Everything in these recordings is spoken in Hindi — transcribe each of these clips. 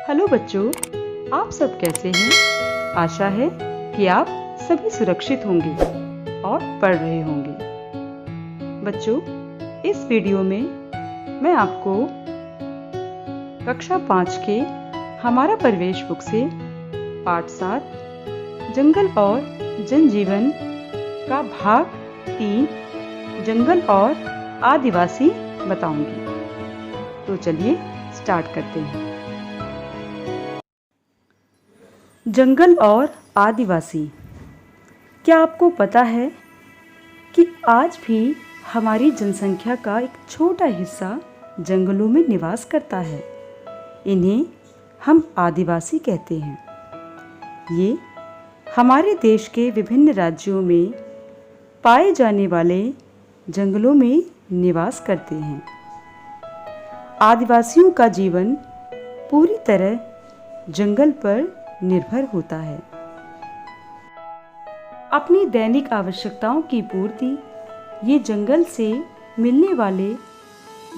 हेलो बच्चों, आप सब कैसे हैं? आशा है कि आप सभी सुरक्षित होंगे और पढ़ रहे होंगे। बच्चों, इस वीडियो में मैं आपको कक्षा 5 के हमारा परिवेश बुक से पाठ 7 जंगल और जनजीवन का भाग 3 जंगल और आदिवासी बताऊंगी। तो चलिए स्टार्ट करते हैं। जंगल और आदिवासी। क्या आपको पता है कि आज भी हमारी जनसंख्या का एक छोटा हिस्सा जंगलों में निवास करता है। इन्हें हम आदिवासी कहते हैं। ये हमारे देश के विभिन्न राज्यों में पाए जाने वाले जंगलों में निवास करते हैं। आदिवासियों का जीवन पूरी तरह जंगल पर निर्भर होता है। अपनी दैनिक आवश्यकताओं की पूर्ति ये जंगल से मिलने वाले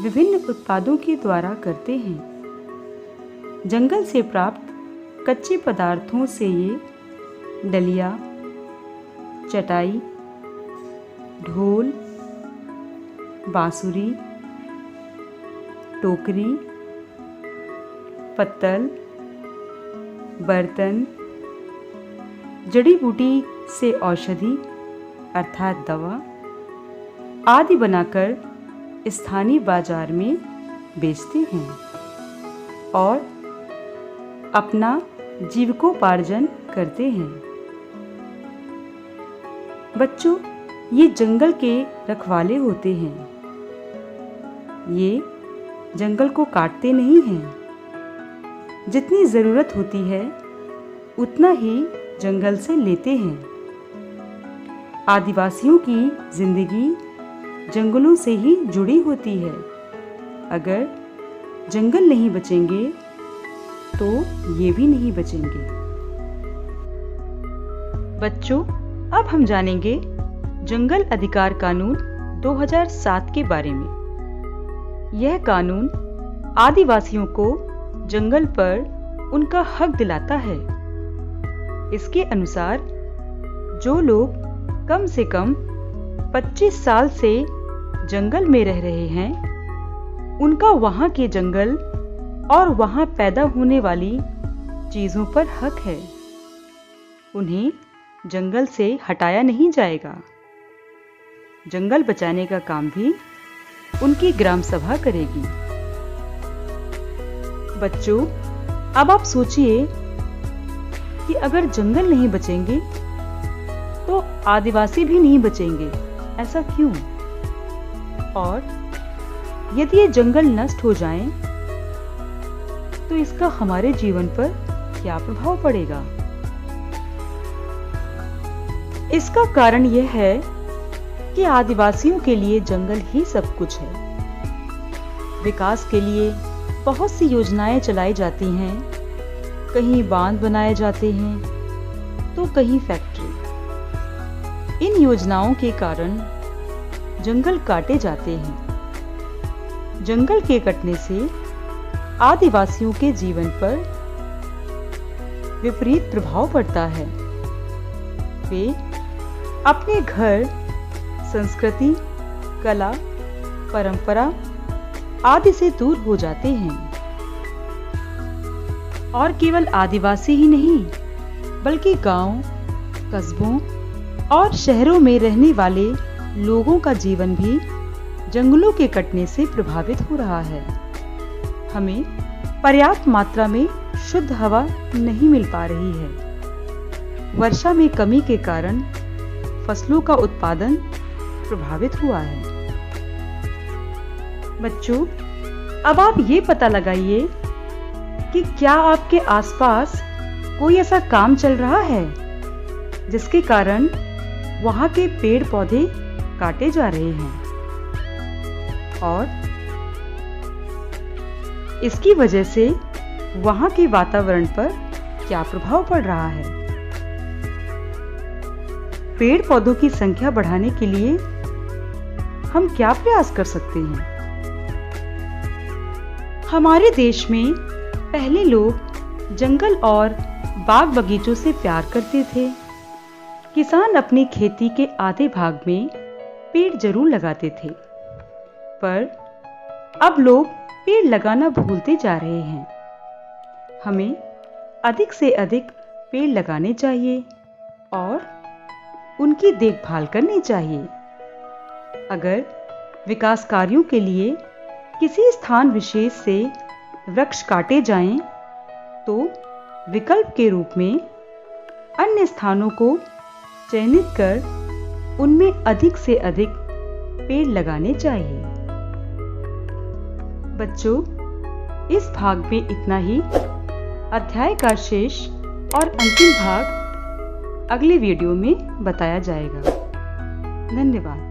विभिन्न उत्पादों के द्वारा करते हैं। जंगल से प्राप्त कच्चे पदार्थों से ये डलिया, चटाई, ढोल, बांसुरी, टोकरी, पत्तल, बर्तन, जड़ी बूटी से औषधि अर्थात दवा आदि बनाकर स्थानीय बाजार में बेचते हैं और अपना जीविकोपार्जन करते हैं। बच्चों, ये जंगल के रखवाले होते हैं। ये जंगल को काटते नहीं हैं। जितनी ज़रूरत होती है उतना ही जंगल से लेते हैं। आदिवासियों की जिंदगी जंगलों से ही जुड़ी होती है। अगर जंगल नहीं बचेंगे तो ये भी नहीं बचेंगे। बच्चों, अब हम जानेंगे जंगल अधिकार कानून 2007 के बारे में। यह कानून आदिवासियों को जंगल पर उनका हक दिलाता है। इसके अनुसार जो लोग कम से कम 25 साल से जंगल में रह रहे हैं, उनका वहां के जंगल और वहां पैदा होने वाली चीजों पर हक है। उन्हें जंगल से हटाया नहीं जाएगा। जंगल बचाने का काम भी उनकी ग्राम सभा करेगी। बच्चों, अब आप सोचिए कि अगर जंगल नहीं बचेंगे तो आदिवासी भी नहीं बचेंगे। ऐसा क्यों? और यदि ये जंगल नष्ट हो जाएं, तो इसका हमारे जीवन पर क्या प्रभाव पड़ेगा? इसका कारण यह है कि आदिवासियों के लिए जंगल ही सब कुछ है। विकास के लिए बहुत सी योजनाएं चलाई जाती हैं। कहीं बांध बनाए जाते हैं तो कहीं फैक्ट्री। इन योजनाओं के कारण जंगल काटे जाते हैं। जंगल के कटने से आदिवासियों के जीवन पर विपरीत प्रभाव पड़ता है। वे अपने घर, संस्कृति, कला, परंपरा आदि से दूर हो जाते हैं। और केवल आदिवासी ही नहीं, बल्कि गांव, कस्बों और शहरों में रहने वाले लोगों का जीवन भी जंगलों के कटने से प्रभावित हो रहा है। हमें पर्याप्त मात्रा में शुद्ध हवा नहीं मिल पा रही है। वर्षा में कमी के कारण फसलों का उत्पादन प्रभावित हुआ है। बच्चों, अब आप ये पता लगाइए कि क्या आपके आसपास कोई ऐसा काम चल रहा है जिसके कारण वहां के पेड़ पौधे काटे जा रहे हैं और इसकी वजह से वहां के वातावरण पर क्या प्रभाव पड़ रहा है? पेड़ पौधों की संख्या बढ़ाने के लिए हम क्या प्रयास कर सकते हैं? हमारे देश में पहले लोग जंगल और बाग बगीचों से प्यार करते थे। किसान अपनी खेती के आधे भाग में पेड़ जरूर लगाते थे, पर अब लोग पेड़ लगाना भूलते जा रहे हैं। हमें अधिक से अधिक पेड़ लगाने चाहिए और उनकी देखभाल करनी चाहिए। अगर विकास कार्यों के लिए किसी स्थान विशेष से वृक्ष काटे जाएं, तो विकल्प के रूप में अन्य स्थानों को चयनित कर उनमें अधिक से अधिक पेड़ लगाने चाहिए। बच्चों, इस भाग में इतना ही। अध्याय का शेष और अंतिम भाग अगले वीडियो में बताया जाएगा। धन्यवाद।